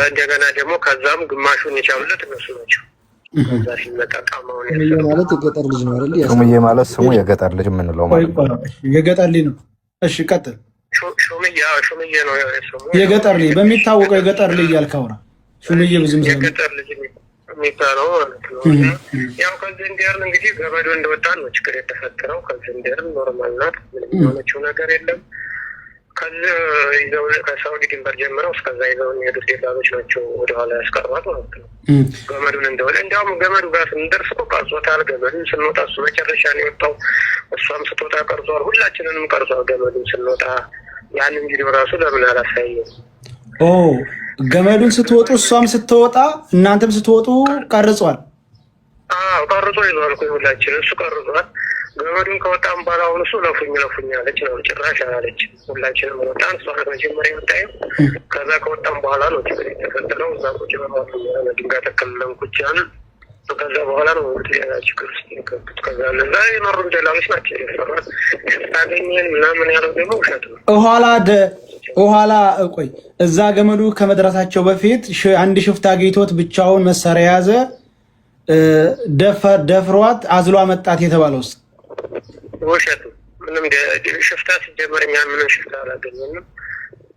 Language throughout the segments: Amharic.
እንደገና ደግሞ ከዛም ግማሹን የቻሉለት እነሱ ናቸው። ከዛ ሲመጣ ቃማውን ማለት የገጠር ልጅ ነው አይደል? ሹምዬ ማለት ስሙ የገጠር ልጅ የምንለው ማለት ነው። የገጠር ልጅ ነው። እሺ ቀጥል። ሹምዬ ነው ስሙ። የገጠር ልጅ በሚታወቀው የገጠር ልጅ ያልካውራ ሹምዬ ብዙም የገጠር ልጅ የሚባለው ማለት ነው። ያው ከዚህ እንዲያርን እንግዲህ ገመዱ እንደወጣ ነው ችግር የተፈጠረው። ከዚህ እንዲያርን ኖርማል ናት፣ ምንም የሆነችው ነገር የለም። ከዚህ ይዘው ከሳውዲ ድንበር ጀምረው እስከዛ ይዘው የሚሄዱት ሌላሎች ናቸው ወደኋላ ያስቀሯት ማለት ነው። ገመዱን እንደወደ እንዲያውም ገመዱ ጋር ስንደርስ እኮ ቀርጾታል። ገመዱን ስንወጣ እሱ መጨረሻ ነው የወጣው። እሷም ስትወጣ ቀርጿል። ሁላችንንም ቀርጿል ገመዱን ስንወጣ። ያንን እንግዲህ ራሱ ለምን አላሳየም? ገመዱን ስትወጡ እሷም ስትወጣ እናንተም ስትወጡ ቀርጿል። ቀርጾ ይዟል እኮ ሁላችንን እሱ ቀርጿል። ገመዱን ከወጣም በኋላ አሁን እሱ ለፉኝ አለች ነው፣ ጭራሽ አላለች። ሁላችንም ወጣን። እሷ መጀመሪያ ወጣየው። ከዛ ከወጣም በኋላ ነው ችግር የተፈጠረው። እዛ ቁጭ በማለት ድንጋይ ተከልለን ቁጭ ያልን። ከዛ በኋላ ነው ሌላ ችግር ውስጥ የገቡት። ከዛ እነዛ የመሩ ደላሎች ናቸው የሰራት። ታገኘን ምናምን ያለው ደግሞ ውሸት ነው። ኋላ ቆይ እዛ ገመዱ ከመድረሳቸው በፊት አንድ ሽፍታ አግኝቶት ብቻውን መሳሪያ የያዘ ደፍሯት አዝሎ መጣት የተባለው ውስጥ ውሸት ነው። ምንም ሽፍታ ሲጀመር እኛ ምንም ሽፍታ አላገኘንም።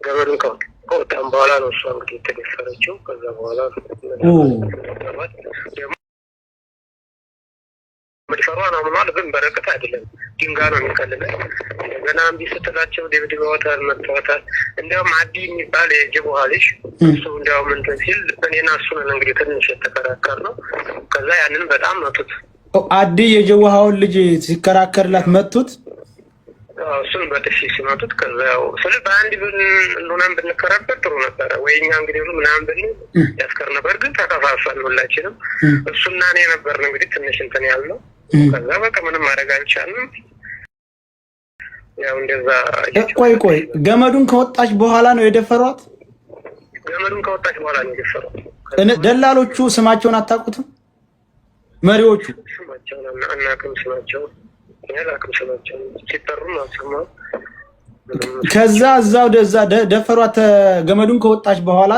ገመዱን ከወጣም በኋላ ነው እሷ እንግዲህ የተደፈረችው። ከዛ በኋላ መድፈሯን አምኗል፣ ግን በረከት አይደለም ድንጋይ ነው የሚቀልለው። እንደገና እምቢ ስትላቸው ደብድበዋታል፣ መጥተዋታል። እንዲያውም አዲ የሚባል የጅቡሃ ልጅ እሱ እንዲያውም እንትን ሲል እኔና እሱ ነን እንግዲህ ትንሽ የተከራከር ነው። ከዛ ያንን በጣም መቱት። አዲ የጅቡሃውን ልጅ ሲከራከርላት መቱት። እሱን በጥፊ ሲመቱት። ከዛ ያው ስለ በአንድ ሆነን ብንከራከር ጥሩ ነበረ ወይ እኛ እንግዲህ ሁሉ ምናምን ብን ያስከር ነበር። ግን ተከፋፈል ሁላችንም። እሱና እኔ ነበርን እንግዲህ ትንሽ እንትን ያልነው። ከዛ በቃ ምንም ማድረግ አልቻልንም። ያው እንደዛ ቆይ ገመዱን ከወጣች በኋላ ነው የደፈሯት? ገመዱን ከወጣች በኋላ ነው የደፈሯት። ደላሎቹ ስማቸውን አታውቁትም? መሪዎቹ ስማቸውን አናውቅም። ስማቸውን ሲጠሩ ነው። ከዛ እዛው ደፈሯት። ገመዱን ከወጣች በኋላ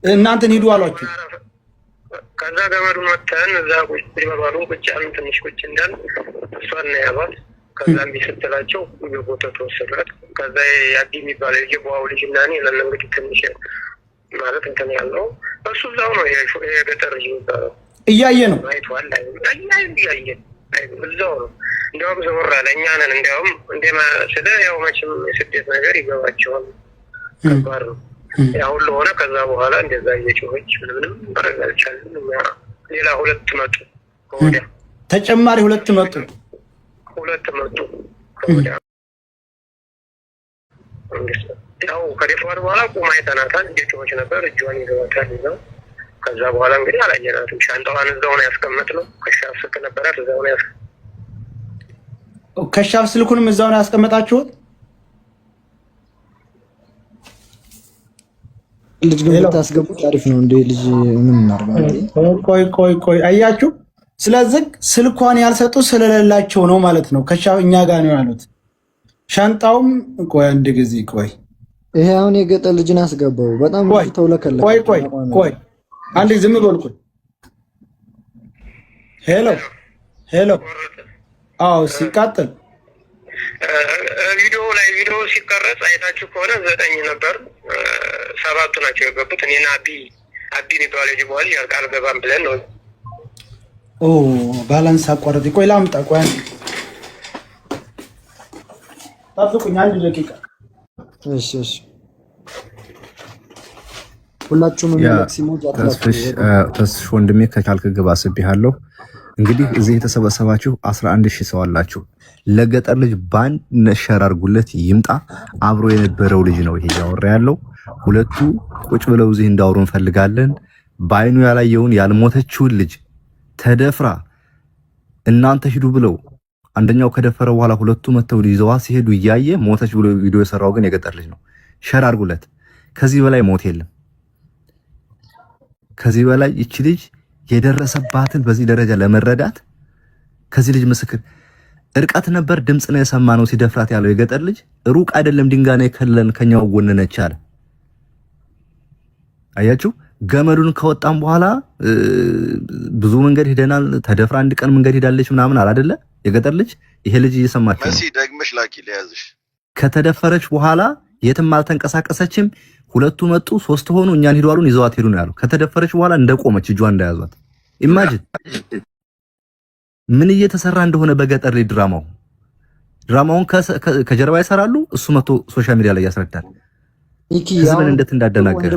እናንተን ሂዱ አሏችሁ? ከዛ ገመዱን ወጥተን እዛ ቁጭ ይባባሉ። ቁጭ ያልን ትንሽ ቁጭ እንዳል እሷን ነው ያሏት። ከዛ እምቢ ስትላቸው የቦታ ተወሰዷት። ከዛ ያዲ የሚባለው የጅቡሃው ልጅ እና እኔ ለምን እንግዲህ ትንሽ ማለት እንትን ያለው እሱ እዛው ነው የገጠር ልጅ የሚባለው እያየ ነው አይቷል። እያየ እዛው ነው። እንዲያውም ዘወር አለ። እኛ ነን እንዲያውም ስለ ያው መቼም የስደት ነገር ይገባቸዋል። ከባድ ነው። ያ ሁሉ ሆነ። ከዛ በኋላ እንደዛ እየጮኸች ምንም ማድረግ አልቻልንም። እኛ ሌላ ሁለት መጡ ከወዲያ ተጨማሪ ሁለት መጡ ከወዲያ። ያው ከደፈሯት በኋላ ቁማ አይተናታል። እየጮኸች ነበር። እጇን ይዘዋታል ይዘው። ከዛ በኋላ እንግዲህ አላየናትም። ሻንጣዋን እዛው ነው ያስቀመጥነው። ከሻፍ ስልክ ነበራት እዛው ነው ከሻፍ ስልኩንም እዛው ነው ያስቀመጣችሁት? ልጅ ግን ታስገቡት አሪፍ ነው እንዴ? ልጅ ምን እናርጋለን? ቆይ አያችሁ። ስለዚህ ስልኳን ያልሰጡ ስለሌላቸው ነው ማለት ነው። ከሻፍ እኛ ጋር ነው ያሉት። ሻንጣውም ቆይ አንድ ጊዜ ቆይ፣ ይሄ አሁን የገጠር ልጅን አስገባው። በጣም ተውለከለ። ቆይ አንድ ዝም በልኩ። ሄሎ አዎ፣ ሲቃጥል ቪዲዮ ሲቀረጽ አይታችሁ ከሆነ 9 ነበር፣ 7ቱ ናቸው የገቡት። እኔና አቢ የሚባለው ጅቡሃ ልጅ አልገባም ብለን ነው። ባላንስ አቋረጥ። ቆይ ላምጣ። ቆይ ጠብቁኝ አንድ ደቂቃ። እሺ ሁላችሁም ማክሲሞጅ ተስሽ ወንድሜ ከቻልክ ግባ አስቤሃለሁ። እንግዲህ እዚህ የተሰበሰባችሁ 11,000 ሰው አላችሁ። ለገጠር ልጅ ባንድ ነሸር አድርጉለት ይምጣ። አብሮ የነበረው ልጅ ነው ይሄ ያወራ ያለው። ሁለቱ ቁጭ ብለው እዚህ እንዳወሩ እንፈልጋለን። ባይኑ ያላየውን ያልሞተችውን ልጅ ተደፍራ እናንተ ሂዱ ብለው አንደኛው ከደፈረ በኋላ ሁለቱ መተው ይዘዋ ሲሄዱ እያየ ሞተች ብሎ ቪዲዮ የሰራው ግን የገጠር ልጅ ነው። ሸር አድርጉለት። ከዚህ በላይ ሞት የለም። ከዚህ በላይ እቺ ልጅ የደረሰባትን በዚህ ደረጃ ለመረዳት ከዚህ ልጅ ምስክር እርቀት ነበር። ድምጽ ነው የሰማነው ሲደፍራት ያለው የገጠር ልጅ ሩቅ አይደለም። ድንጋይ ነው ከለን ከኛው ጎን ነች አለ። አያችሁ ገመዱን ከወጣም በኋላ ብዙ መንገድ ሄደናል። ተደፍራ አንድ ቀን መንገድ ሄዳለች ምናምን አለ አይደለ? የገጠር ልጅ ይሄ ልጅ እየሰማችሁ ነው። መሲ ደግመሽ ላኪ ለያዝሽ። ከተደፈረች በኋላ የትም አልተንቀሳቀሰችም። ሁለቱ መጡ፣ ሶስት ሆኑ፣ እኛን ሄዱ አሉን፣ ይዘዋት ሄዱ ነው ያሉ። ከተደፈረች በኋላ እንደቆመች እጇን እንደያዟት ኢማጂን ምን እየተሰራ እንደሆነ በገጠር ላይ ድራማውን ከጀርባ ይሰራሉ። እሱ መቶ ሶሻል ሚዲያ ላይ ያስረዳል። ህዝብን እንዴት እንዳደናገረ።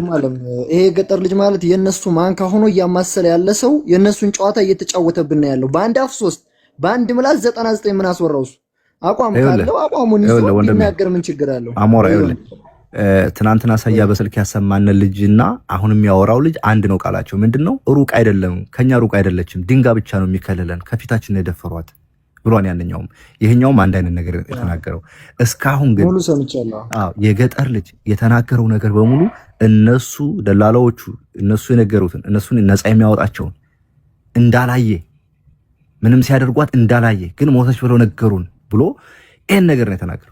ይሄ የገጠር ልጅ ማለት የነሱ ማንካ ሆኖ እያማሰለ ያለ ሰው የነሱን ጨዋታ እየተጫወተብን ነው ያለው። በአንድ አፍ 3 በአንድ ምላስ 99 ምን አስወራው? እሱ አቋም ካለው አቋሙን ይዞ የሚናገር ምን ችግር አለው? አሞራ ይኸውልህ ትናንትና ሳያ በስልክ ያሰማን ልጅና አሁን የሚያወራው ልጅ አንድ ነው። ቃላቸው ምንድነው? ሩቅ አይደለም፣ ከኛ ሩቅ አይደለችም፣ ድንጋይ ብቻ ነው የሚከለለን፣ ከፊታችን የደፈሯት ብሏን። ያንኛውም ይሄኛውም አንድ አይነት ነገር የተናገረው። እስካሁን ግን ሙሉ ሰምቻለሁ። የገጠር ልጅ የተናገረው ነገር በሙሉ እነሱ ደላላዎቹ እነሱ የነገሩትን እነሱን ነፃ የሚያወጣቸውን እንዳላየ ምንም ሲያደርጓት እንዳላየ ግን ሞተች ብለው ነገሩን ብሎ ይሄን ነገር ነው የተናገረው።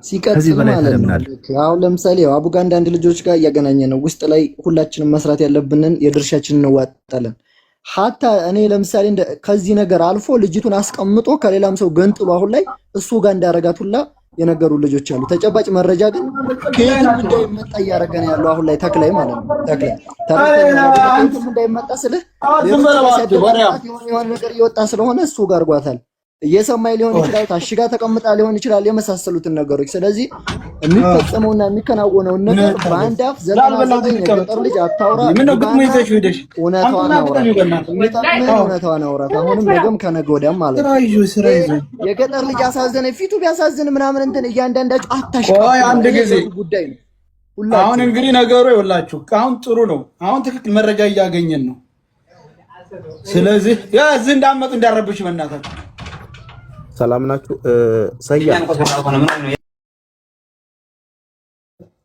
ሲቀጥል ማለት ነው አሁን ለምሳሌ አቡጋ አንድ ልጆች ጋር እያገናኘ ነው። ውስጥ ላይ ሁላችንም መስራት ያለብንን የድርሻችንን እንዋጣለን። ሀታ እኔ ለምሳሌ ከዚህ ነገር አልፎ ልጅቱን አስቀምጦ ከሌላም ሰው ገንጥሎ አሁን ላይ እሱ ጋር እንዳረጋት ሁላ የነገሩ ልጆች አሉ። ተጨባጭ መረጃ ግን ከየትም እንዳይመጣ እያደረገ ነው ያለው አሁን ላይ ተክላይ ማለት ነው። ተክላይ ከየትም እንዳይመጣ ስልህ የሆነ ነገር እየወጣ ስለሆነ እሱ ጋር አድርጓታል። እየሰማይ ሊሆን ይችላል፣ ታሽጋ ተቀምጣ ሊሆን ይችላል፣ የመሳሰሉትን ነገሮች። ስለዚህ የሚፈጸመውና የሚከናወነው ነገር በአንድ አፍ ዘጠኝ የገጠር ልጅ አታውራ፣ እውነታዋን አውራት። አሁንም ነገም ከነገ ወዲያም ማለት ነው። የገጠር ልጅ አሳዘነ፣ ፊቱ ቢያሳዝን ምናምን እንትን እያንዳንዳችሁ አታሽቃ አንድ ጊዜ ጉዳይ ነው። አሁን እንግዲህ ነገሩ ይኸውላችሁ አሁን ጥሩ ነው። አሁን ትክክል መረጃ እያገኘን ነው። ስለዚህ እዚህ እንዳመጡ እንዳረብሽ በእናታችሁ ሰላም ናችሁ? ሰያ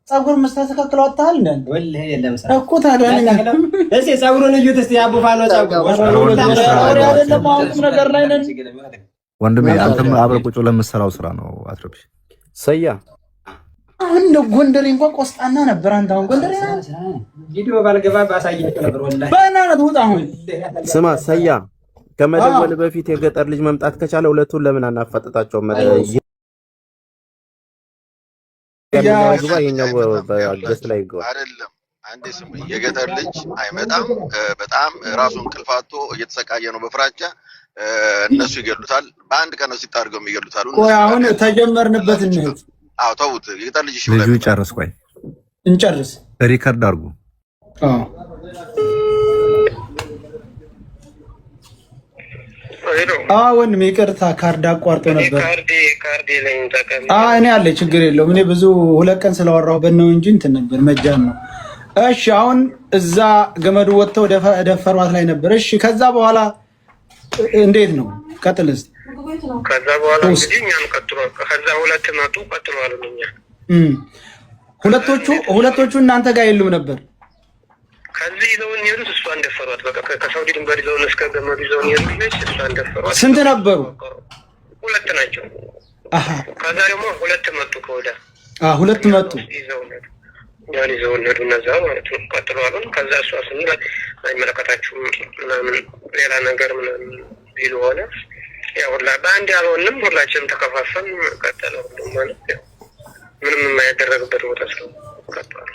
ጸጉር መስተካከለው አታል እንዴ? ወላሂ የለም ሰራ እኮ ታዲያ እሺ፣ ጸጉሩን እዩት እስቲ አቡፋሎ ጸጉር አይደለም አሁን ነገር ላይ ነን ወንድሜ። አንተም አብረህ ቁጭ ለምትሰራው ስራ ነው አትረብሽ። ሰያ አሁን ጎንደሬ እንኳን ቆስጣና ነበር። አንተ አሁን ጎንደሬ ቪዲዮ ባልገባ ባሳየህ ነበር ወላሂ። በእናትህ ውጣ አሁን። ስማ ሰያ ከመደወል በፊት የገጠር ልጅ መምጣት ከቻለ ሁለቱን ለምን አናፋጥጣቸውም? አይደለም አንዴ ስሙ፣ የገጠር ልጅ አይመጣም። በጣም ራሱን ቅልፋቶ እየተሰቃየ ነው በፍራቻ። እነሱ ይገሉታል። በአንድ ቀን ነው ሲጣርገው ይገሉታል። ቆይ አሁን ተጀመርንበት እንሂድ። አዎ ተውት። የገጠር ልጅ ልጁ ጨርስ። ቆይ እንጨርስ። ሪከርድ አድርጉ። ወንድሜ ይቅርታ ካርድ አቋርጦ ነበር። ካርድ ላይ ተቀም እኔ አለ ችግር የለውም። እኔ ብዙ 2 ቀን ስለወራሁበት ነው እንጂ እንትን ነበር መጃን ነው። እሺ አሁን እዛ ገመዱ ወጥተው ደፈሯት ላይ ነበር። እሺ ከዛ በኋላ እንዴት ነው? ቀጥል እስቲ። ከዛ በኋላ እንግዲህ እኛም ቀጥሎ ከዛ 2 መጡ ቀጥሎ አሉኛ። ሁለቶቹ እናንተ ጋር የሉም ነበር? ከዚህ ይዘውን የሄዱት እሷን ደፈሯት። በቃ ከሳውዲ ድንበር ይዘውን እስከ ገመዱ ይዘውን የሄዱት እሷን ደፈሯት። ስንት ነበሩ? 2 ናቸው። ከዛ ደግሞ 2 መጡ ከወዳ 2 መጡ ይዘውን ሄዱ እነዛ ማለት ነው። ቀጥሎ አሉን። ከዛ እሷ ስንል አይመለከታችሁም ምናምን ሌላ ነገር ምናምን ቢሉ ሆነ። ያው ሁላ በአንድ ያልሆንም ሁላችንም ተከፋፈን ቀጠለ። ሁሉም ማለት ያው ምንም የማይደረግበት ቦታ ስለሆነ ቀጥሏል።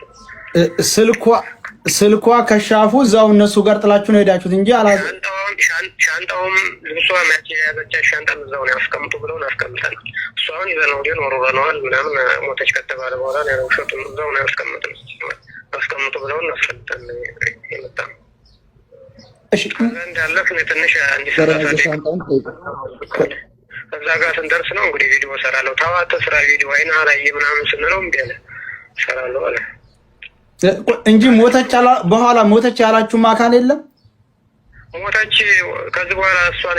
ስልኳ ከሻፉ እዛው እነሱ ጋር ጥላችሁ ነው ሄዳችሁት እንጂ ሻንጣውም ልብሷ ማች ያዘቻ ሻንጣም እዛው ነው ያስቀምጡ ብለውን አስቀምጠናል። እሷ አሁን ይዘነው ወዲያ ወርውረነዋል ምናምን ሞተች ከተባለ በኋላ ነው ሸጡን እዛው ነው ያስቀምጠን አስቀምጡ ብለውን አስቀምጠን የመጣ ነው። እሺ እንዳለፍን ትንሽ እንዲሰራታ እዛ ጋር ስንደርስ ነው እንግዲህ ቪዲዮ እሰራለሁ ተዋት ስራ ቪዲዮ አይና ላይ ምናምን ስንለው እምቢ አለ። እሰራለሁ አለ እንጂ በኋላ ሞተች ያላችሁ አካል የለም። ሞተች ከዚህ በኋላ እሷን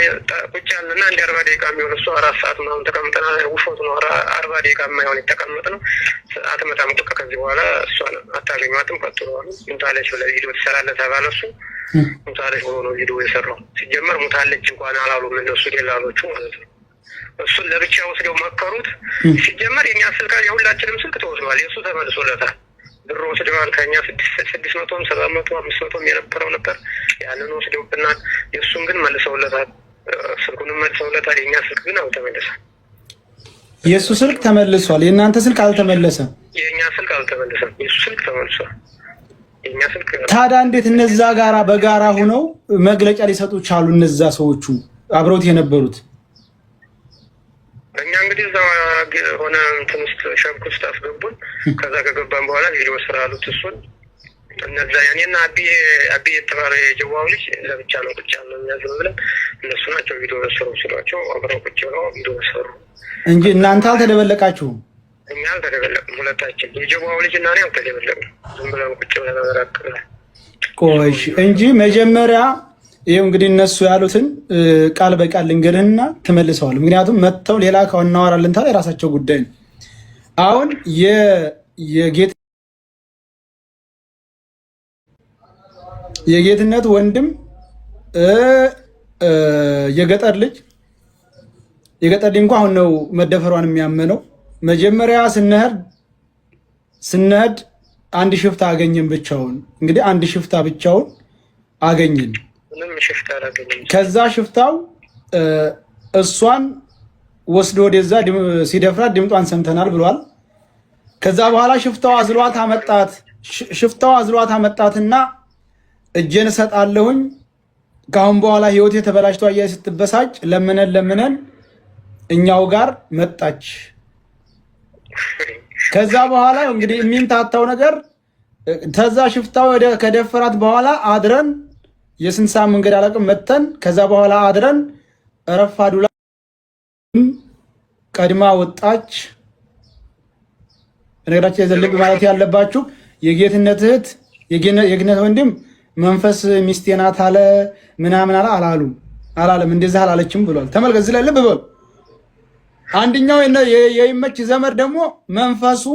ቁጭ ያለና እንደ 40 ደቂቃ የሚሆን እሷ 4 ሰዓት ምናምን ተቀምጠና ውሾት ነው 40 ደቂቃ የማይሆን የተቀመጥ ነው። አትመጣም። ከዚህ በኋላ እሷን አታገኟትም። ቀጥሏል። ሙታለች ብለህ ቪዲዮ ትሰራለህ ተባለ። እሱ ሙታለች ብሎ ነው ቪዲዮ የሰራው። ሲጀመር ሙታለች እንኳን አላሉም እነሱ ደላሎቹ ማለት ነው። እሱን ለብቻ ወስደው መከሩት። ሲጀመር የኛ ስልክ የሁላችንም ስልክ ተወስዷል። የእሱ ተመልሶለታል። ብር ወስደዋል ከኛ 600 700 500 የነበረው ነበር ያንን ወስደውብናል። የእሱን ግን መልሰውለታል። ስልኩንም መልሰውለታል። የኛ ስልክ ግን አልተመለሰም። የእሱ ስልክ ተመልሷል። የእናንተ ስልክ አልተመለሰም። የኛ ስልክ አልተመለሰም። የእሱ ስልክ ተመልሷል። የኛ ስልክ ታዲያ እንዴት እነዛ ጋራ በጋራ ሆነው መግለጫ ሊሰጡ ቻሉ? እነዛ ሰዎቹ አብረውት የነበሩት እኛ እንግዲህ እዛ ሆነ እንትን ውስጥ ሸምክ ውስጥ አስገቡን። ከዛ ከገባን በኋላ ቪዲዮ ስራ አሉት እሱን እነዛ ያኔና አቢ የተባለ የጀዋው ልጅ ለብቻ ነው ቁጭ ያለው የሚያዝም ብለን እነሱ ናቸው ቪዲዮ ሰሩ ሲሏቸው አብረው ቁጭ ብለው ቪዲዮ ሰሩ እንጂ እናንተ አልተደበለቃችሁም። እኛ አልተደበለቅም። ሁለታችን የጀዋው ልጅ እና እኔ አልተደበለቅም። ዝም ብለን ቁጭ ብለን ተራክበን ቆይሽ እንጂ መጀመሪያ ይሄው እንግዲህ እነሱ ያሉትን ቃል በቃል ልንገርህና ትመልሰዋል። ምክንያቱም መተው ሌላ ካውን እናወራለን ታዲያ የራሳቸው ጉዳይ ነው። አሁን የጌትነት ወንድም የገጠር ልጅ እንኳን አሁን ነው መደፈሯን የሚያመነው። መጀመሪያ ስንሄድ አንድ ሽፍታ አገኘን ብቻውን። እንግዲህ አንድ ሽፍታ ብቻውን አገኘን። ከዛ ሽፍታው እሷን ወስዶ ወደዛ ሲደፍራት ድምጧን ሰምተናል ብሏል። ከዛ በኋላ ሽፍታው አዝሏት አመጣትና እጄን እሰጣለሁኝ ካሁን በኋላ ህይወቴ ተበላሽቶ አያይ ስትበሳጭ ለምነን እኛው ጋር መጣች። ከዛ በኋላ እንግዲህ የሚምታታው ነገር ተዛ ሽፍታው ከደፈራት በኋላ አድረን የስንት ሰዓት መንገድ አላውቅም መተን ከዛ በኋላ አድረን ረፋዱ ላይ ቀድማ ወጣች። በነገራችን የዘልግ ማለት ያለባችሁ የጌትነት እህት የጌትነት ወንድም መንፈስ ሚስቴ ናት አለ ምናምን አላለም። እንደዚህ አላለችም ብሏል። ተመልከት፣ እዚህ ላይ ልብ በሉ። አንደኛው የይመች ዘመድ ደግሞ መንፈሱ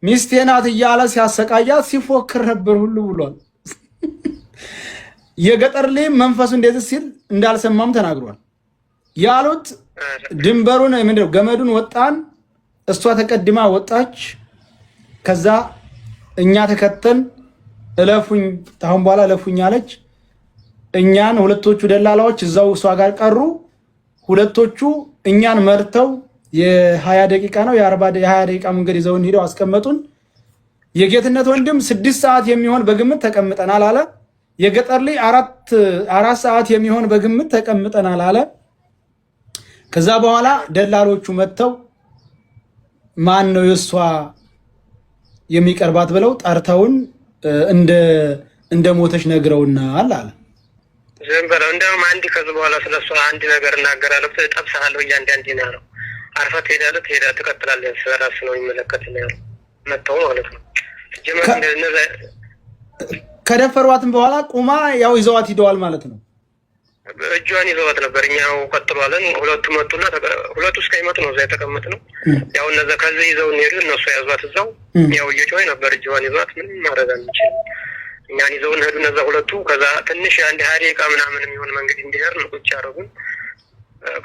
ሚስቴ ናት እያለ ሲያሰቃያት ሲፎክር ነበር ሁሉ ብሏል። የገጠር ላይ መንፈሱ እንደዚህ ሲል እንዳልሰማም ተናግሯል። ያሉት ድንበሩን ምንድነው ገመዱን ወጣን፣ እሷ ተቀድማ ወጣች። ከዛ እኛ ተከተን እለፉኝ ታሁን በኋላ እለፉኝ አለች። እኛን ሁለቶቹ ደላላዎች እዛው እሷ ጋር ቀሩ። ሁለቶቹ እኛን መርተው የ20 ደቂቃ ነው የ20 ደቂቃ መንገድ ይዘውን ሄደው አስቀመጡን። የጌትነት ወንድም 6 ሰዓት የሚሆን በግምት ተቀምጠናል አለ። የገጠር ላይ 4 ሰዓት የሚሆን በግምት ተቀምጠናል አለ። ከዛ በኋላ ደላሎቹ መጥተው ማን ነው የሷ የሚቀርባት ብለው ጠርተውን እንደ ሞተች ነግረውናል አለ። ዝም ብለው እንደውም አንድ ከዚህ በኋላ ስለሷ አንድ ነገር እናገራለሁ ጠብሳለሁ እያንዳንድ ነው ያለው። አርፈህ ትሄዳለህ ትቀጥላለህ። ስለራስ ነው የሚመለከት ነው ያለው። መተው ማለት ነው ጀመረ እንደነዛ ከደፈሯትም በኋላ ቁማ ያው ይዘዋት ሂደዋል ማለት ነው። እጇን ይዘዋት ነበር። እኛው ቀጥሏለን። ሁለቱ መጡና ሁለቱ እስከሚመጡ ነው እዛ የተቀመጥነው። ያው እነዛ ከዚህ ይዘውን ሄዱ። እነሱ ያዟት እዛው ያው እየጮኸ ነበር። እጇን ይዘዋት ምንም ማድረግ አንችልም። እኛን ይዘውን ሄዱ እነዛ ሁለቱ። ከዛ ትንሽ አንድ 20 ደቂቃ ምናምን የሚሆን መንገድ እንዲሄድ ነው ቁጭ ያደረጉን።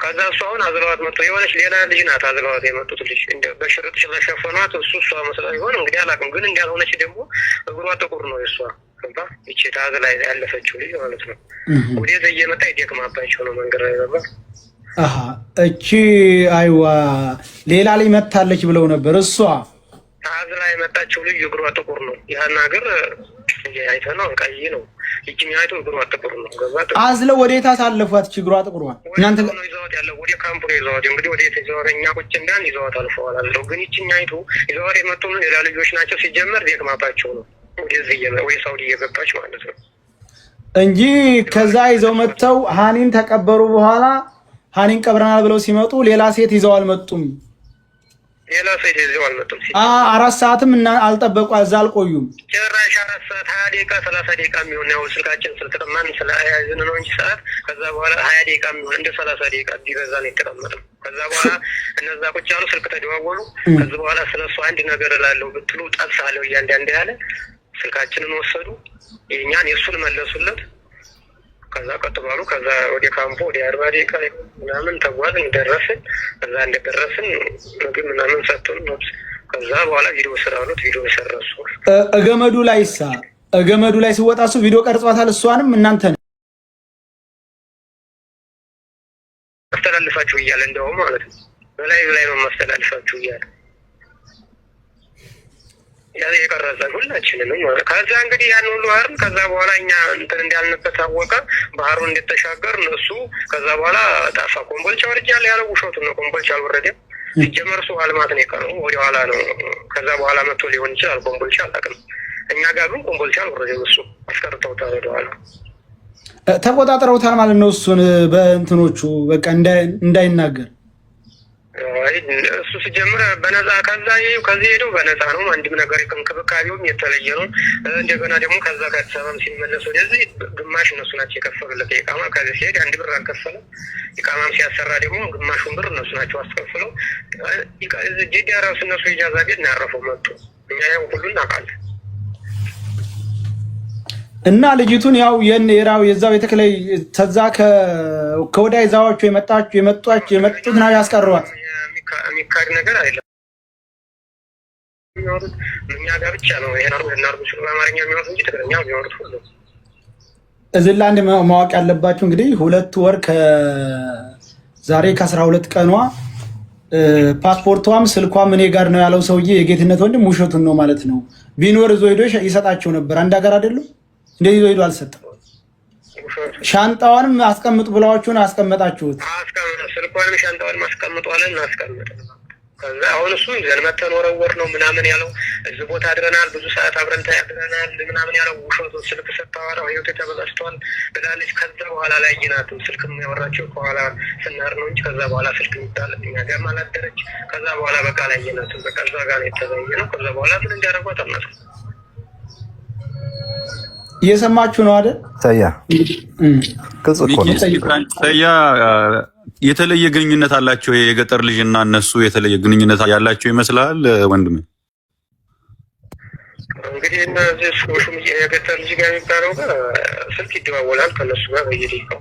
ከዛ እሱ አሁን አዝለዋት መጥቶ የሆነች ሌላ ልጅ ናት አዝለዋት የመጡት ልጅ እንደ በሽርጥ ስለሸፈኗት እሷ መስላ ይሆን እንግዲህ አላውቅም። ግን እንዳልሆነች ደግሞ እግሯ ጥቁር ነው የእሷ ገባ እቺ ታዝ ላይ ያለፈችው ልጅ ማለት ነው። ወደዛ እየመጣ ይደክማባቸው ነው መንገድ ላይ ነበር። እቺ አይዋ ሌላ ላይ መታለች ብለው ነበር። እሷ ታዝ ላይ መጣችው ልጅ እግሯ ጥቁር ነው። ያን ሀገር አይተነው ቀይ ነው። ይችኛይቱ እግሯ ጥቁር ነው። ገባ አዝለው ወዴት አሳለፏት? እቺ እግሯ ጥቁር ነው። እናንተ ነው ይዘዋት ያለው ወደ ካምፕ ነው ይዘዋት። እንግዲህ ወዴት ይዘዋኛ ቁጭ እንዳን ይዘዋት አልፈዋል አለው። ግን ይችኛይቱ ይዘዋት የመጡ ሌላ ልጆች ናቸው። ሲጀመር ደክማባቸው ነው ወይ ሳውዲ እየገባች ማለት ነው እንጂ ከዛ ይዘው መጥተው ሃኒን ተቀበሩ። በኋላ ሃኒን ቀብረናል ብለው ሲመጡ ሌላ ሴት ይዘው አልመጡም። ሌላ ሴት ይዘው አልመጡም። 4 ሰዓትም እና አልጠበቁ እዛ አልቆዩም። ጭራሽ 4 ሰዓት 20 ደቂቃ 30 ደቂቃ የሚሆን ያው ስልካችን ስለተቀማን ስለያዝን ነው እንጂ ሰዓት ከዛ በኋላ 20 ደቂቃ የሚሆን እንደ 30 ደቂቃ ቢበዛ ነው የተቀመጠው። ከዛ በኋላ እነዛ ቁጭ ያሉ ስልክ ተደዋወሉ። ከዛ በኋላ ስለሱ አንድ ነገር እላለሁ ብትሉ ጠብሳለሁ እያንዳንድ ያለ ስልካችንን ወሰዱ። የኛን የሱን መለሱለት። ከዛ ቀጥባሉ። ከዛ ወደ ካምፖ ወደ 40 ደቂቃ ምናምን ተጓዝን። ደረስን። ከዛ እንደደረስን ምግብ ምናምን ሰጡን። ከዛ በኋላ ቪዲዮ ስራ አሉት። ቪዲዮ ሰረሱ። ገመዱ ላይ ሲወጣ እሱ ቪዲዮ ቀርጿታል። እሷንም እናንተ ነው አስተላልፋችሁ እያለ እንደውም ማለት ነው በላይ ነው ማስተላልፋችሁ እያለ ያ የቀረጸ ሁላችንንም ማለት ከዛ እንግዲህ ያን ሁሉ አይደል ከዛ በኋላ እኛ እንትን እንዳልነበት ታወቀ። ባህሩ እንደተሻገር እነሱ ከዛ በኋላ ጣፋ ኮምቦልቻ ወርጃለ ያለው ውሾት ነው። ኮምቦልቻ አልወረደም። ሲጀመር እሱ አልማት ነው የቀረው ወደ ኋላ ነው። ከዛ በኋላ መጥቶ ሊሆን ይችላል ኮምቦልቻ አላውቅም። እኛ ጋር ግን ኮምቦልቻ አልወረደም። እሱ አስቀርተውታል ወደ ኋላ ተቆጣጥረውታል ማለት ነው። እሱን በእንትኖቹ በቃ እንዳይናገር እሱ ሲጀምር በነፃ ከዚህ ሄደው በነፃ ነው። አንድም ነገር እንክብካቤውም የተለየ ነው። እንደገና ደግሞ ከዛ ከአዲስ አበባም ሲመለሱ ወደዚህ ግማሽ እነሱ ናቸው የከፈሉለት ኢቃማ። ከዚህ ሲሄድ 1 ብር አልከፈለም። ኢቃማም ሲያሰራ ደግሞ ግማሹን ብር እነሱ ናቸው አስከፍለው። ጅዳ ራሱ እነሱ ኢጃዛ ቤት ነው ያረፈው መጡ። እኛ ያው ሁሉ እናውቃለን። እና ልጅቱን ያው የዛው የተከለይ ተዛ ከወዳይ ዛዋቹ የመጡት ነው ያስቀሯት። የሚካድ ነገር አይደለም። የሚወሩት እኛ ጋር ብቻ ነው። ይሄን አርጉ ሲሉ በአማርኛ የሚወሩት እንጂ ትግርኛ የሚወሩት ሁሉ። እዚህ ላይ አንድ ማወቅ ያለባችሁ እንግዲህ 2 ወር ዛሬ ከ12 ቀኗ ፓስፖርቷም ስልኳም እኔ ጋር ነው ያለው ሰውዬ የጌትነት ወንድም ውሸቱን ነው ማለት ነው። ቢኖር እዞ ሄዶ ይሰጣቸው ነበር። አንድ ሀገር አይደለም እንደዚህ ሄዶ አልሰጠም። ሻንጣዋንም አስቀምጡ ብላችሁን አስቀመጣችሁት። ስልኳንም ሻንጣዋንም አስቀምጧለን እናስቀምጥ። ከዛ አሁን እሱ ዘንመተን ወረወር ነው ምናምን ያለው። እዚህ ቦታ አድረናል፣ ብዙ ሰዓት አብረን ታያድረናል ምናምን ያለው ውሸቱ። ስልክ ስታወራ ህይወት ተበላሽቷል ብላለች። ከዛ በኋላ ላይ ይናትም ስልክ የሚያወራቸው ከኋላ ስናር ነው እንጂ ከዛ በኋላ ስልክ የሚጣለት እኛ ጋር አላደረች። ከዛ በኋላ በቃ ላይ ይናትም በቃ እዛ ጋር ነው የተዘኘ ነው። ከዛ በኋላ ምን እንዲያደርጓት አናውቅም። እየሰማችሁ ነው አይደል? ታያ የተለየ ግንኙነት አላቸው። የገጠር ልጅ እና እነሱ የተለየ ግንኙነት ያላቸው ይመስላል ወንድሜ። እንግዲህ እነዚህ ሹም የገጠር ልጅ ጋር የሚባለው ጋር ስልክ ይደዋወላል ከነሱ ጋር በየደቂቃው።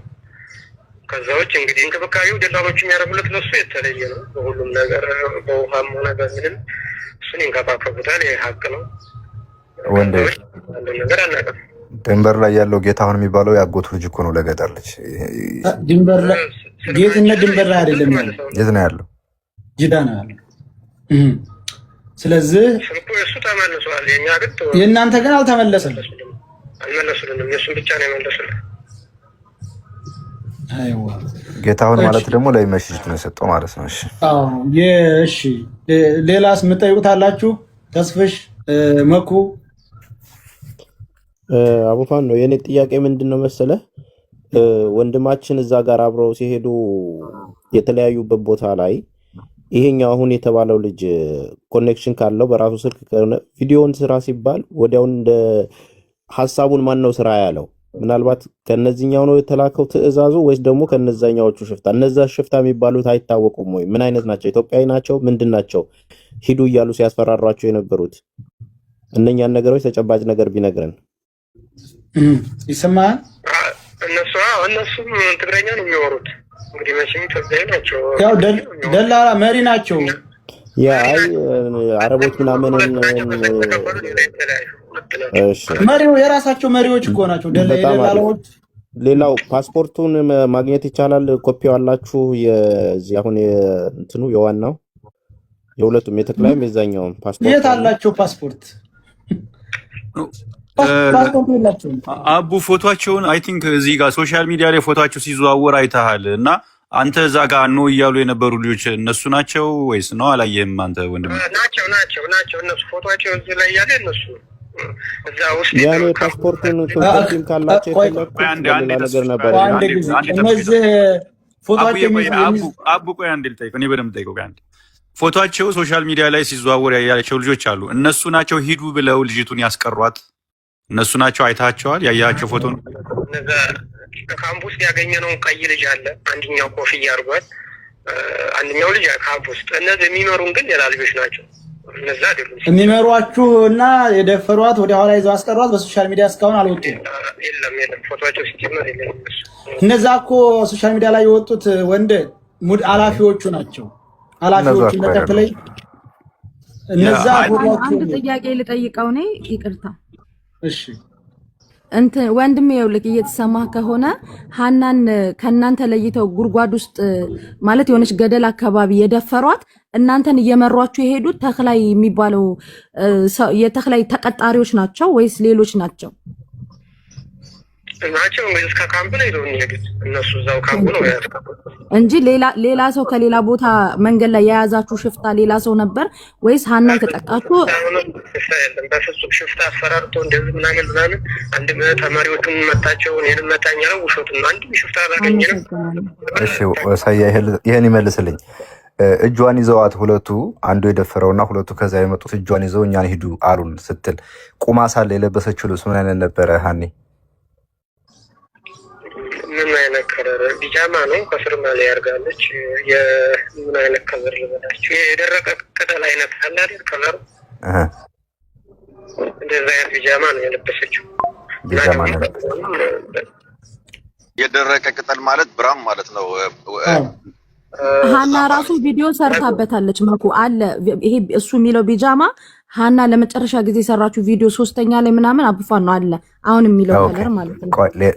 ከዛ ውጭ እንግዲህ እንክብካቤው ደላሎች የሚያደርጉለት ለሱ የተለየ ነው። በሁሉም ነገር በውሃም ሆነ በምንም እሱን ይንከባከቡታል። ይህ ሀቅ ነው። ወንዴ ነገር አናውቅም። ድንበር ላይ ያለው ጌታሁን የሚባለው ያጎቱ ልጅ እኮ ነው ለገጠር ልጅ። ድንበር ላይ ጌትነት ድንበር ላይ አይደለም ያለው። የት ነው ያለው? ጅዳ ነው ያለው። ስለዚህ ስልኩ እሱ ተመልሷል። የኛ ግን የእናንተ ግን አልተመለሰም። አልመለሱልንም። እሱን ብቻ ነው የመለሱልን። አይዋ ጌታሁን ማለት ደግሞ ለመስጂድ ነው የሰጠው ማለት ነው። እሺ አዎ እሺ። ሌላስ የምጠይቁት አላችሁ? ተስፍሽ መኩ አቡፋን ነው የኔ ጥያቄ ምንድን ነው መሰለህ? ወንድማችን እዛ ጋር አብረው ሲሄዱ የተለያዩበት ቦታ ላይ ይሄኛው አሁን የተባለው ልጅ ኮኔክሽን ካለው በራሱ ስልክ ቪዲዮውን ስራ ሲባል ወዲያውን እንደ ሐሳቡን ማን ነው ስራ ያለው? ምናልባት ከነዚህኛው ነው የተላከው ትዕዛዙ ወይስ ደግሞ ከነዛኛዎቹ ሽፍታ? እነዛ ሽፍታ የሚባሉት አይታወቁም ወይ? ምን አይነት ናቸው? ኢትዮጵያዊ ናቸው? ምንድን ናቸው? ሂዱ እያሉ ሲያስፈራሯቸው የነበሩት እነኛን ነገሮች ተጨባጭ ነገር ቢነግረን ይሰማል። እነሱም ትግረኛ ነው የሚወሩት። እንግዲህ መቼም ኢትዮጵያዊ ናቸው። ያው ደላላ መሪ ናቸው። ያ አይ አረቦች ምናምን መሪው የራሳቸው መሪዎች እኮ ናቸው ደላላዎች። ሌላው ፓስፖርቱን ማግኘት ይቻላል? ኮፒው አላችሁ? የዚህ አሁን እንትኑ የዋናው የሁለቱም የተክላይም የዛኛውም ፓስፖርት የት አላቸው? ፓስፖርት አቡ ፎቶቸውን አይ ቲንክ እዚህ ጋር ሶሻል ሚዲያ ላይ ፎቶቸው ሲዘዋወር አይተሃል። እና አንተ እዛ ጋር ነው እያሉ የነበሩ ልጆች እነሱ ናቸው ወይስ ነው? አላየህም አንተ ወንድም? ናቸው እነሱ ፎቶቸው እዚህ ላይ ያለ እነሱ እዛ ውስጥ ያኔ ፓስፖርቱን ፎቶችን ካላቸው የተለቀቁ ነገር ነበር። እነዚህ አቡ ቆይ አንዴ ልጠይቅ፣ እኔ በደምብ ጠይቀው። አንዴ ፎቶቸው ሶሻል ሚዲያ ላይ ሲዘዋወር ያያቸው ልጆች አሉ። እነሱ ናቸው ሂዱ ብለው ልጅቱን ያስቀሯት? እነሱ ናቸው? አይታቸዋል? ያያቸው ፎቶ ነው። እነዛ ካምፕ ውስጥ ያገኘነውን ቀይ ልጅ አለ። አንደኛው ኮፍያ አድርጓል። አንደኛው ልጅ ካምፕ ውስጥ። እነዚህ የሚመሩን ግን ሌላ ልጆች ናቸው። እነዛ አይደሉም የሚመሯችሁ እና የደፈሯት ወደ ኋላ ይዘው አስቀሯት። በሶሻል ሚዲያ እስካሁን አልወጡም። የለም ፎቶቸው ሲጀመር የለም። እነዛ እኮ ሶሻል ሚዲያ ላይ የወጡት ወንድ ሙድ ኃላፊዎቹ ናቸው። ኃላፊዎቹ ተከትለኝ እነዛ አንድ ጥያቄ ልጠይቀው ነው። ይቅርታ እሺ ወንድሜ ይኸውልህ እየተሰማህ ከሆነ ሀናን ከእናንተ ለይተው ጉድጓድ ውስጥ ማለት የሆነች ገደል አካባቢ የደፈሯት እናንተን እየመሯችሁ የሄዱት ተክላይ የሚባለው የተክላይ ተቀጣሪዎች ናቸው ወይስ ሌሎች ናቸው? ናቸው እንግዲህ እስከ ካምፕ ላይ ነው የሚሄዱት እነሱ እዛው ካምፕ ነው ያስቀመጡት እንጂ ሌላ ሰው ከሌላ ቦታ መንገድ ላይ የያዛችሁ ሽፍታ ሌላ ሰው ነበር ወይስ ሀና የተጠቃችሁ? በፍጹም ሽፍታ አስፈራርቶ እንደዚህ ምናምን አንድ ተማሪዎቹን መታቸው እኔንም መታኝ ነው ውሾት ነው። አንድ ሽፍታ አላገኘንም። እሺ ሳያ ይሄን ይመልስልኝ። እጇን ይዘዋት ሁለቱ አንዱ የደፈረውና ሁለቱ ከዛ የመጡት እጇን ይዘው እኛን ሂዱ አሉን ስትል ቁማ ሳለ የለበሰችው ልብስ ምን አይነት ነበረ ሀኒ? ምን አይነት ከለር? ቢጃማ ነው ከስር ማሊያ ያርጋለች። የምን አይነት ከለር ልበላችሁ? የደረቀ ቅጠል አይነት አለ አይደል? ከለሩ እንደዛ አይነት ቢጃማ ነው የለበሰችው። ቢጃማ ነው የደረቀ ቅጠል ማለት ብራም ማለት ነው። ሀና ራሱ ቪዲዮ ሰርታበታለች። መኩ አለ ይሄ እሱ የሚለው ቢጃማ ሀና ለመጨረሻ ጊዜ የሰራችው ቪዲዮ 3ኛ ላይ ምናምን አቡፋን ነው አለ አሁን የሚለው ነገር ማለት ነው።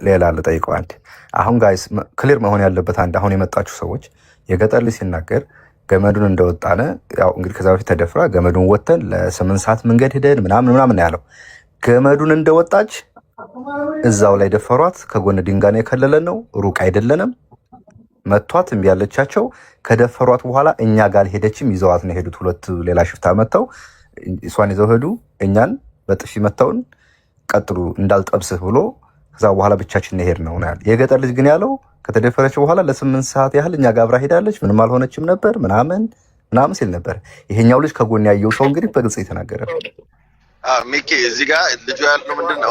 ሌላ ልጠይቀው አንድ አሁን ጋይስ ክሊር መሆን ያለበት አንድ አሁን የመጣችሁ ሰዎች የገጠር ልጅ ሲናገር ገመዱን እንደወጣነ ያው እንግዲህ ከዛ በፊት ተደፍራ ገመዱን ወተን ለ8 ሰዓት መንገድ ሄደን ምናምን ያለው ገመዱን እንደወጣች እዛው ላይ ደፈሯት። ከጎን ድንጋይ የከለለን ነው ሩቅ አይደለንም። መቷት እምቢ ያለቻቸው ከደፈሯት በኋላ እኛ ጋር ሄደችም ይዘዋት ነው ሄዱት። ሁለት ሌላ ሽፍታ መተው እሷን ይዘው ሄዱ። እኛን በጥፊ መተውን ቀጥሉ እንዳልጠብስህ ብሎ ከዛ በኋላ ብቻችን ነው ሄድ ነው ያለው። የገጠር ልጅ ግን ያለው ከተደፈረች በኋላ ለ8 ሰዓት ያህል እኛ ጋር አብራ ሄዳለች ምንም አልሆነችም ነበር ምናምን ሲል ነበር። ይሄኛው ልጅ ከጎን ያየው ሰው እንግዲህ በግልጽ የተናገረ ነው። ሚኪ እዚህ ጋር ልጁ ያለው ምንድነው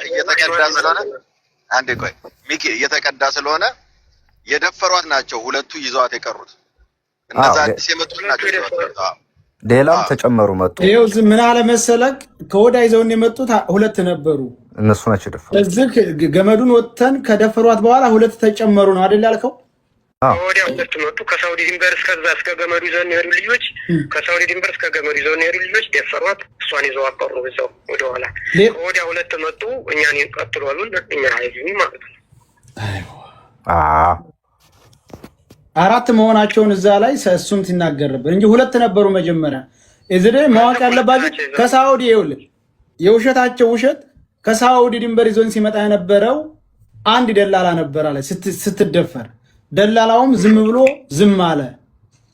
እየተቀዳ ስለሆነ አንዴ ቆይ ሚኪ እየተቀዳ ስለሆነ የደፈሯት ናቸው ሁለቱ ይዘዋት የቀሩት እነዛ አዲስ የመጡት ናቸው። ሌላም ተጨመሩ መጡ። ይሄው ምን አለ መሰለክ ከወዳ ይዘውን የመጡት ሁለት ነበሩ። እነሱ ናቸው ደፈሩ። እዚህ ገመዱን ወጥተን ከደፈሯት በኋላ ሁለት ተጨመሩ ነው አይደል ያልከው? ወዳ ሁለት መጡ። ከሳውዲ ድንበር እስከ ገመዱ ይዘውን የሄዱ ልጆች ከሳውዲ ድንበር እስከ ገመዱ ይዘውን የሄዱ ልጆች ደፈሯት። እሷን ይዘው አቀሩ በዛው ወደኋላ። ወዳ ሁለት መጡ። እኛን ይቀጥሉ አሉን። እኛ አይዙኝ ማለት ነው። አራት መሆናቸውን እዛ ላይ እሱም ሲናገር ነበር እንጂ ሁለት ነበሩ መጀመሪያ። እዚህ ማወቅ ያለባቸው ከሳውዲ ይኸውልህ የውሸታቸው ውሸት ከሳውዲ ድንበር ይዞን ሲመጣ የነበረው አንድ ደላላ ነበር አለ ስትደፈር። ደላላውም ዝም ብሎ ዝም አለ።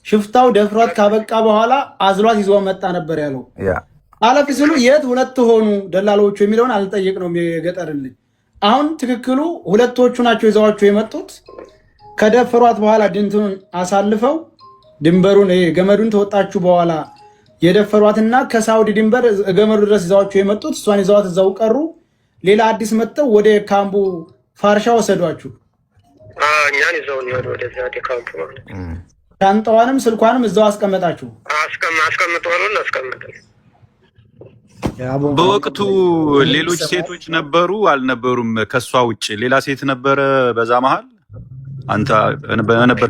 ሽፍታው ደፍሯት ካበቃ በኋላ አዝሏት ይዞ መጣ ነበር ያለው። አለፍ ሲሉ የት ሁለት ሆኑ ደላላዎቹ የሚለውን አልጠየቅነውም። የገጠርልኝ አሁን ትክክሉ ሁለቶቹ ናቸው ይዘዋቸው የመጡት። ከደፈሯት በኋላ ድንቱን አሳልፈው ድንበሩን ገመዱን ተወጣችሁ በኋላ የደፈሯትና ከሳውዲ ድንበር ገመዱ ድረስ ይዘዋቸው የመጡት እሷን ይዘዋት እዛው ቀሩ። ሌላ አዲስ መጥተው ወደ ካምቡ ፋርሻ ወሰዷችሁ። እኛን ይዘውን ይወዱ ወደዛ ካምፑ ማለት ሻንጣዋንም ስልኳንም እዛው አስቀመጣችሁ። አስቀምጠዋል አስቀምጠን። በወቅቱ ሌሎች ሴቶች ነበሩ አልነበሩም? ከሷ ውጭ ሌላ ሴት ነበረ በዛ መሃል አንተ በነበር?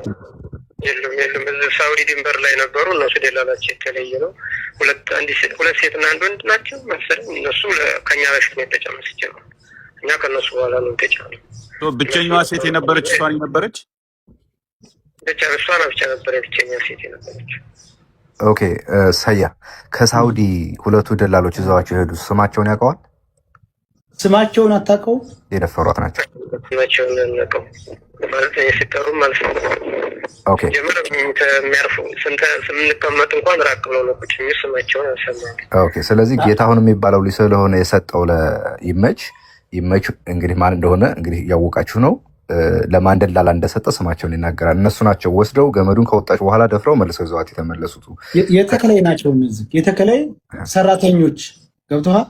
የለም እዚህ ሳውዲ ድንበር ላይ ነበሩ። እነሱ ደላላቸው የተለየ ነው። ሁለት ሴትና አንድ ወንድ ናቸው መሰለኝ። እነሱ ከኛ በፊት ነው የተጨመሰች ነው። እኛ ከነሱ በኋላ ነው የተጫነው። ብቸኛዋ ሴት የነበረች እሷ ነበረች። እሷ ብቻ ነበረ ብቸኛ ሴት የነበረች። ኦኬ ሰያ ከሳውዲ ሁለቱ ደላሎች ይዘዋቸው የሄዱ ስማቸውን ያውቀዋል? ስማቸውን አታውቀውም? የደፈሯት ናቸው። ስማቸውን ያውቀው ማለት ሲጠሩ ማለት ነው። ኦኬ የሚያርፉ ስንቀመጥ እንኳን ራቅ ብለው ነው ቁጭ የሚል ስማቸውን አልሰማም። ኦኬ ስለዚህ ጌታሁን የሚባለው ልጅ ስለሆነ የሰጠው ለይመች እንግዲህ ማን እንደሆነ እንግዲህ ያወቃችሁ ነው። ለማን ደላላ እንደሰጠ ስማቸውን ይናገራል። እነሱ ናቸው ወስደው ገመዱን ከወጣች በኋላ ደፍረው መልሰው ይዘዋት የተመለሱት። የተከላይ ናቸው እነዚህ የተከላይ ሰራተኞች ገብተዋል።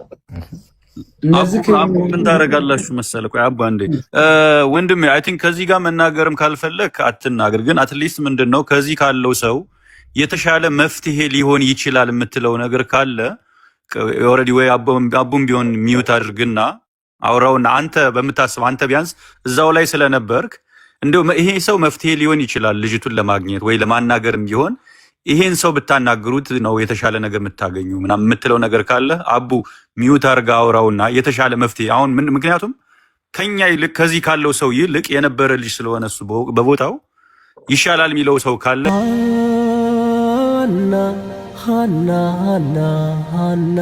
እነዚህ ምን ታደርጋላችሁ መሰለህ? ቆይ አባ እንዴ ወንድሜ አይ ቲንክ ከዚህ ጋር መናገርም ካልፈለክ አትናገር። ግን አትሊስት ምንድነው ከዚህ ካለው ሰው የተሻለ መፍትሄ ሊሆን ይችላል የምትለው ነገር ካለ ኦልሬዲ ወይ አቡም ቢሆን ሚዩት አድርግና አውራውና አንተ በምታስብ አንተ ቢያንስ እዛው ላይ ስለነበርክ እንደው ይሄ ሰው መፍትሄ ሊሆን ይችላል ልጅቱን ለማግኘት ወይ ለማናገርም ቢሆን ይሄን ሰው ብታናግሩት ነው የተሻለ ነገር የምታገኙ ምናምን የምትለው ነገር ካለ አቡ ሚዩት አድርጋ አውራውና የተሻለ መፍትሄ አሁን ምክንያቱም ከኛ ይልቅ ከዚህ ካለው ሰው ይልቅ የነበረ ልጅ ስለሆነ እሱ በቦታው ይሻላል የሚለው ሰው ካለ ሃና